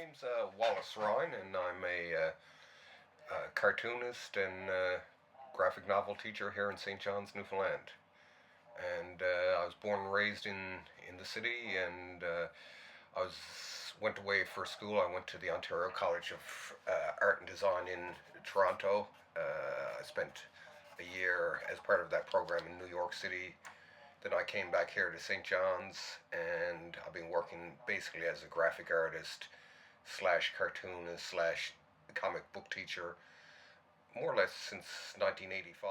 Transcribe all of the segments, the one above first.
name's Wallace Ryan, and I'm a cartoonist and graphic novel teacher here in St. John's, Newfoundland. And I was born and raised in the city, and I was went away for school. I went to the Ontario College of Art and Design in Toronto. I spent a year as part of that program in New York City. Then I came back here to St. John's, and I've been working basically as a graphic artist slash cartoonist slash comic book teacher more or less since 1985.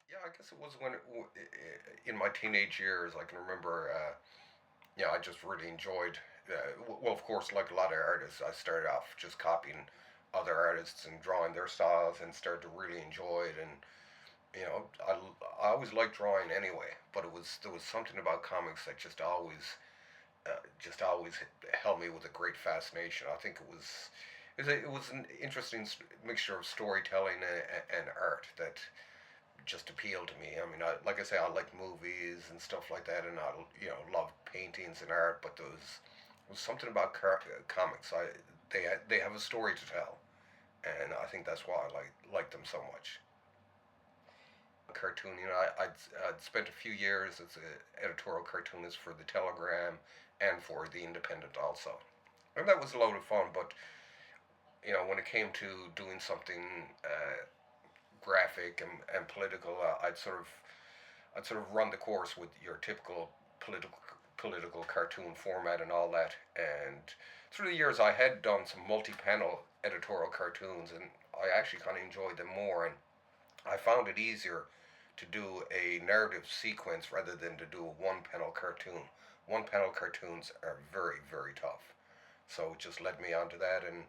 Yeah, I guess it was when in my teenage years I can remember. Yeah, I just really enjoyed. Well, of course, like a lot of artists, I started off just copying other artists and drawing their styles, and started to really enjoy it. And you know, I always liked drawing anyway, but it was there was something about comics that just always held me with a great fascination. I think it was an interesting mixture of storytelling and art that just appealed to me. I mean, like I say, I like movies and stuff like that, and I love paintings and art. But there was something about comics. They have a story to tell, and I think that's why I like them so much. Cartooning. I'd spent a few years as an editorial cartoonist for the Telegram and for the Independent also, and that was a load of fun. But when it came to doing something graphic and political, I'd sort of run the course with your typical political cartoon format and all that. And through the years, I had done some multi-panel editorial cartoons, and I actually kind of enjoyed them more. And I found it easier to do a narrative sequence rather than to do a one-panel cartoon. One-panel cartoons are very, very tough. So it just led me onto that, and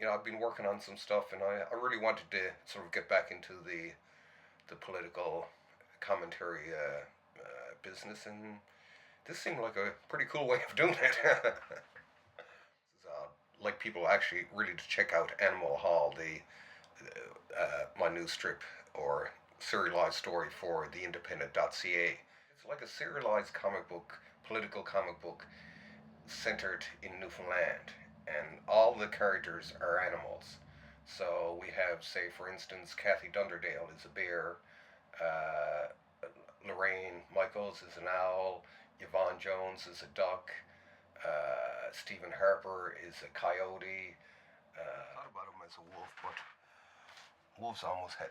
I've been working on some stuff, and I really wanted to sort of get back into the political commentary business, and this seemed like a pretty cool way of doing it. Like people actually really to check out Animal Hall, the my new strip or serialized story for TheIndependent.ca. It's like a serialized comic book, political comic book centered in Newfoundland, and all the characters are animals. So we have, say, for instance, Kathy Dunderdale is a bear, uh, Lorraine Michaels is an owl, Yvonne Jones is a duck, Stephen Harper is a coyote. I thought about him as a wolf, but wolves were almost had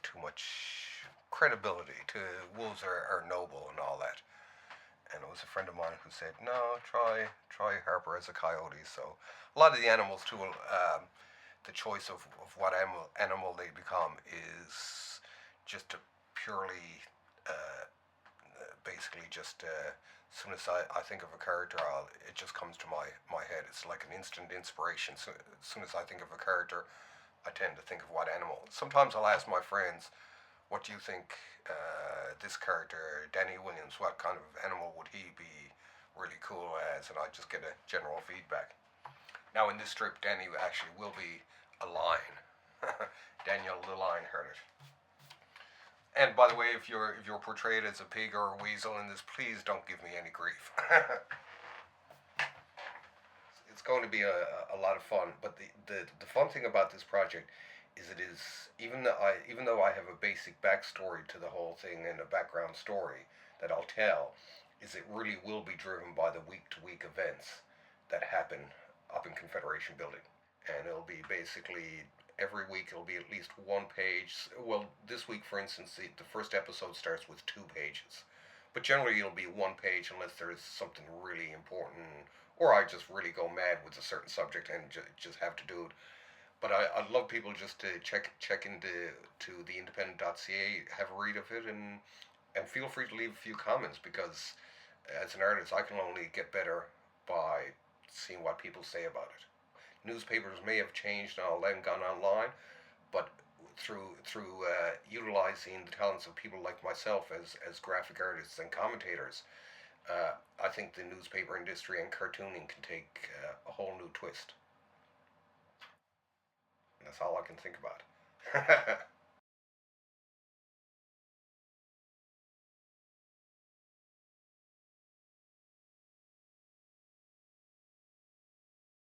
too much credibility. Wolves are noble and all that. And it was a friend of mine who said, "No, try Harper as a coyote." So a lot of the animals too, the choice of what animal they become is just a purely, basically just as soon as I think of a character, it just comes to my head. It's like an instant inspiration. So as soon as I think of a character, I tend to think of what animal. Sometimes I'll ask my friends, what do you think this character, Danny Williams, what kind of animal would he be really cool as? And I just get a general feedback. Now, in this strip, Danny actually will be a lion. Daniel the Lionhearted. And by the way, if you're portrayed as a pig or a weasel in this, please don't give me any grief. It's going to be a lot of fun. But the fun thing about this project is it is even though I have a basic backstory to the whole thing and a background story that I'll tell, is it really will be driven by the week to week events that happen up in Confederation Building. And it'll be basically every week it'll be at least one page. Well, this week, for instance, the first episode starts with 2 pages, but generally it'll be one page unless there's something really important, or I just really go mad with a certain subject and just have to do it. But I'd love people just to check into to theindependent.ca, have a read of it, and feel free to leave a few comments, because as an artist I can only get better by seeing what people say about it. Newspapers may have changed and all that and gone online, but through utilizing the talents of people like myself as graphic artists and commentators, I think the newspaper industry and cartooning can take a whole new twist. That's all I can think about.